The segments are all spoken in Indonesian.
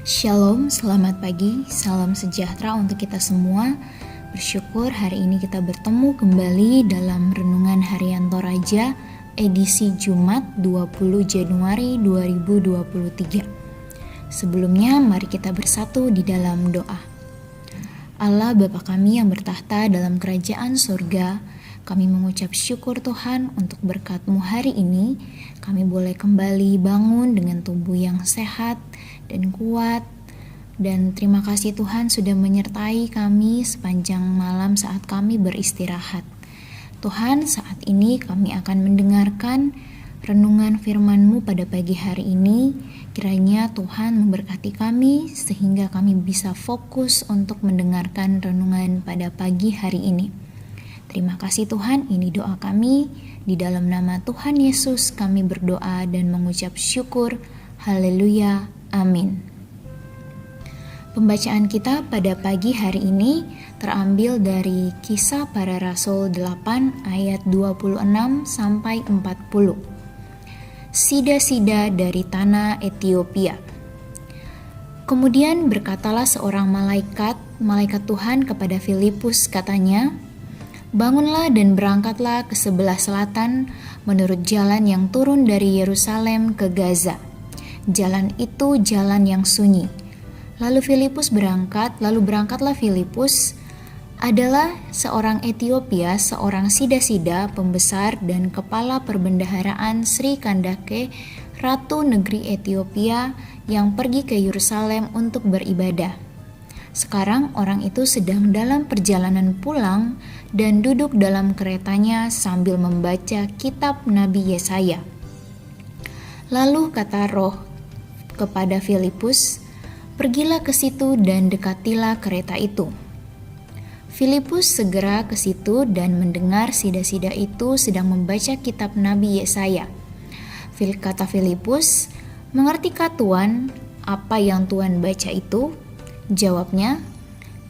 Shalom, selamat pagi, salam sejahtera untuk kita semua. Bersyukur hari ini kita bertemu kembali dalam Renungan Harian Toraja edisi Jumat 20 Januari 2023. Sebelumnya mari kita bersatu di dalam doa. Allah Bapa kami yang bertahta dalam kerajaan surga, kami mengucap syukur Tuhan untuk berkat-Mu hari ini. Kami boleh kembali bangun dengan tubuh yang sehat dan kuat. Dan terima kasih Tuhan sudah menyertai kami sepanjang malam saat kami beristirahat. Tuhan, saat ini kami akan mendengarkan renungan firman-Mu pada pagi hari ini. Kiranya Tuhan memberkati kami sehingga kami bisa fokus untuk mendengarkan renungan pada pagi hari ini. Terima kasih Tuhan, ini doa kami. Di dalam nama Tuhan Yesus kami berdoa dan mengucap syukur. Haleluya, amin. Pembacaan kita pada pagi hari ini terambil dari Kisah Para Rasul 8 ayat 26 sampai 40. Sida-sida dari tanah Etiopia. Kemudian berkatalah seorang malaikat Tuhan kepada Filipus, katanya, "Bangunlah dan berangkatlah ke sebelah selatan menurut jalan yang turun dari Yerusalem ke Gaza. Jalan itu jalan yang sunyi." Lalu berangkatlah Filipus adalah seorang Etiopia, seorang sida-sida, pembesar dan kepala perbendaharaan Sri Kandake, Ratu Negeri Etiopia yang pergi ke Yerusalem untuk beribadah. Sekarang orang itu sedang dalam perjalanan pulang dan duduk dalam keretanya sambil membaca kitab Nabi Yesaya. Lalu kata Roh kepada Filipus, "Pergilah ke situ dan dekatilah kereta itu." Filipus segera ke situ dan mendengar sida-sida itu sedang membaca kitab Nabi Yesaya. Kata Filipus, "Mengertikah Tuan apa yang Tuan baca itu?" Jawabnya,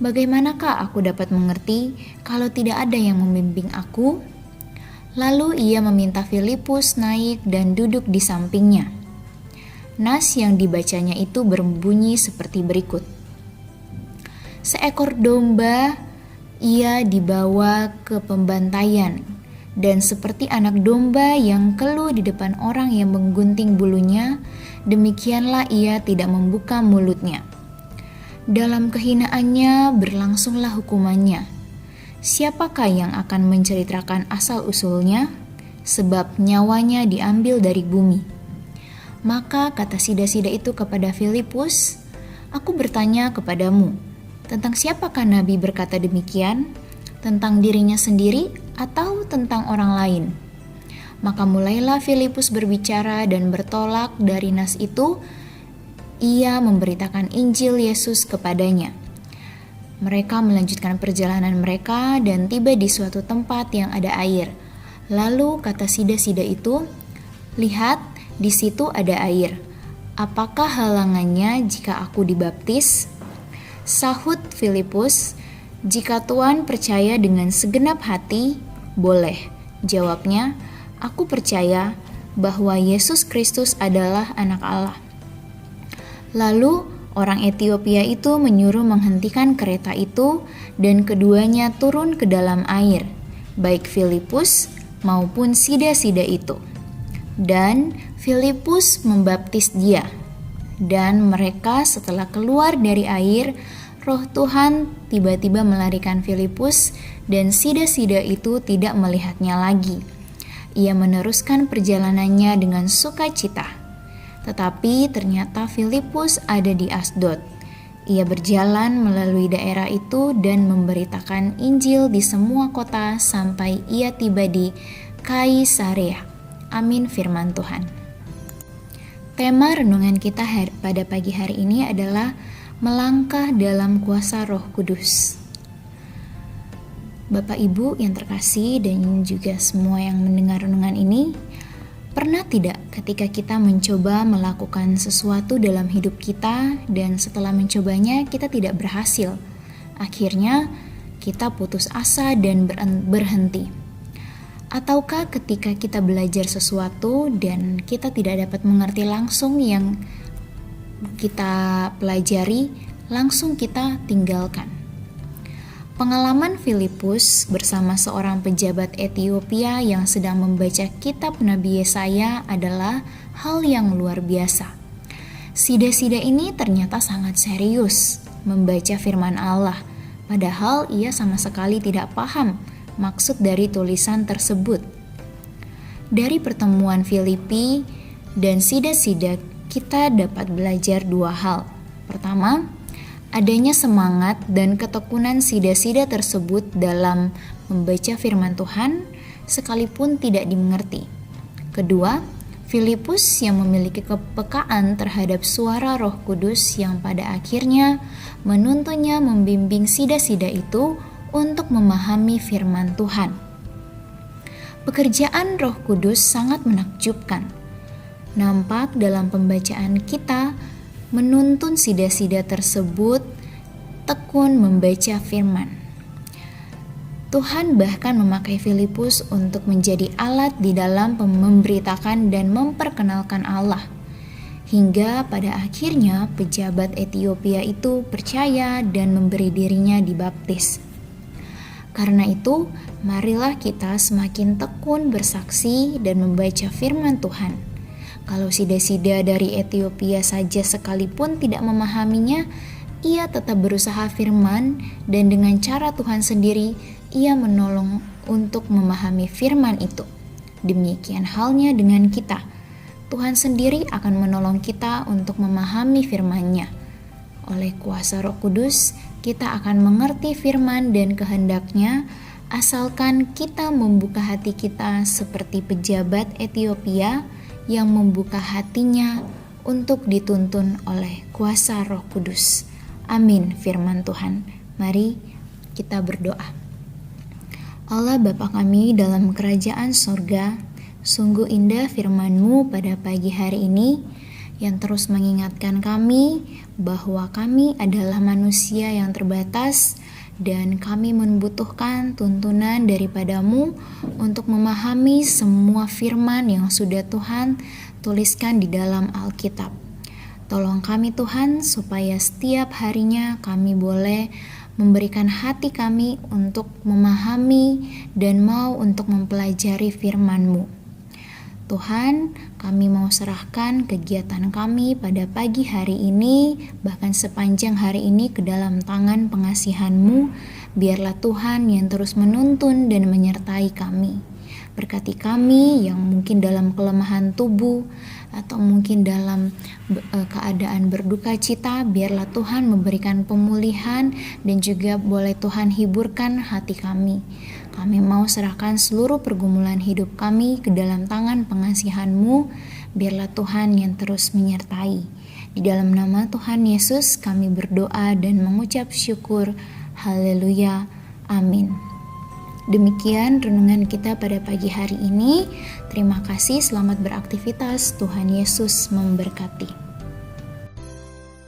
"Bagaimanakah aku dapat mengerti kalau tidak ada yang membimbing aku?" Lalu ia meminta Filipus naik dan duduk di sampingnya. Nas yang dibacanya itu berbunyi seperti berikut. "Seekor domba ia dibawa ke pembantaian, dan seperti anak domba yang keluh di depan orang yang menggunting bulunya, demikianlah ia tidak membuka mulutnya. Dalam kehinaannya berlangsunglah hukumannya. Siapakah yang akan menceritakan asal-usulnya? Sebab nyawanya diambil dari bumi." Maka kata sida-sida itu kepada Filipus, "Aku bertanya kepadamu, tentang siapakah Nabi berkata demikian? Tentang dirinya sendiri atau tentang orang lain?" Maka mulailah Filipus berbicara dan bertolak dari nas itu. Ia memberitakan Injil Yesus kepadanya. Mereka melanjutkan perjalanan mereka dan tiba di suatu tempat yang ada air. Lalu kata sida-sida itu, "Lihat, di situ ada air. Apakah halangannya jika aku dibaptis?" Sahut Filipus, "Jika Tuan percaya dengan segenap hati, boleh." Jawabnya, "Aku percaya bahwa Yesus Kristus adalah Anak Allah." Lalu orang Etiopia itu menyuruh menghentikan kereta itu dan keduanya turun ke dalam air, baik Filipus maupun sida-sida itu. Dan Filipus membaptis dia. Dan mereka setelah keluar dari air, Roh Tuhan tiba-tiba melarikan Filipus dan sida-sida itu tidak melihatnya lagi. Ia meneruskan perjalanannya dengan sukacita. Tetapi ternyata Filipus ada di Asdod. Ia berjalan melalui daerah itu dan memberitakan Injil di semua kota sampai ia tiba di Kaisarea. Amin, firman Tuhan. Tema renungan kita pada pagi hari ini adalah melangkah dalam kuasa Roh Kudus. Bapak Ibu yang terkasih dan juga semua yang mendengar renungan ini, pernah tidak ketika kita mencoba melakukan sesuatu dalam hidup kita dan setelah mencobanya kita tidak berhasil? Akhirnya kita putus asa dan berhenti. Ataukah ketika kita belajar sesuatu dan kita tidak dapat mengerti langsung yang kita pelajari, langsung kita tinggalkan. Pengalaman Filipus bersama seorang pejabat Ethiopia yang sedang membaca kitab Nabi Yesaya adalah hal yang luar biasa. Sida-sida ini ternyata sangat serius membaca firman Allah, padahal ia sama sekali tidak paham maksud dari tulisan tersebut. Dari pertemuan Filipi dan sida-sida, kita dapat belajar dua hal. Pertama, adanya semangat dan ketekunan sida-sida tersebut dalam membaca firman Tuhan sekalipun tidak dimengerti. Kedua, Filipus yang memiliki kepekaan terhadap suara Roh Kudus yang pada akhirnya menuntunnya membimbing sida-sida itu untuk memahami firman Tuhan. Pekerjaan Roh Kudus sangat menakjubkan. Nampak dalam pembacaan kita menuntun sida-sida tersebut tekun membaca firman. Tuhan bahkan memakai Filipus untuk menjadi alat di dalam memberitakan dan memperkenalkan Allah. Hingga pada akhirnya pejabat Ethiopia itu percaya dan memberi dirinya dibaptis. Karena itu, marilah kita semakin tekun bersaksi dan membaca firman Tuhan. Kalau sida-sida dari Ethiopia saja sekalipun tidak memahaminya, ia tetap berusaha firman dan dengan cara Tuhan sendiri, ia menolong untuk memahami firman itu. Demikian halnya dengan kita. Tuhan sendiri akan menolong kita untuk memahami firman-Nya. Oleh kuasa Roh Kudus, kita akan mengerti firman dan kehendak-Nya, asalkan kita membuka hati kita seperti pejabat Ethiopia yang membuka hatinya untuk dituntun oleh kuasa Roh Kudus. Amin firman Tuhan. Mari kita berdoa. Allah Bapa kami dalam kerajaan sorga, sungguh indah firman-Mu pada pagi hari ini yang terus mengingatkan kami bahwa kami adalah manusia yang terbatas dan kami membutuhkan tuntunan daripada-Mu untuk memahami semua firman yang sudah Tuhan tuliskan di dalam Alkitab. Tolong kami Tuhan supaya setiap harinya kami boleh memberikan hati kami untuk memahami dan mau untuk mempelajari firman-Mu. Tuhan, kami mau serahkan kegiatan kami pada pagi hari ini, bahkan sepanjang hari ini ke dalam tangan pengasihan-Mu. Biarlah Tuhan yang terus menuntun dan menyertai kami. Berkati kami yang mungkin dalam kelemahan tubuh atau mungkin dalam keadaan berduka cita, biarlah Tuhan memberikan pemulihan dan juga boleh Tuhan hiburkan hati kami. Kami mau serahkan seluruh pergumulan hidup kami ke dalam tangan pengasihan-Mu, biarlah Tuhan yang terus menyertai. Di dalam nama Tuhan Yesus kami berdoa dan mengucap syukur. Haleluya. Amin. Demikian renungan kita pada pagi hari ini. Terima kasih, selamat beraktivitas. Tuhan Yesus memberkati.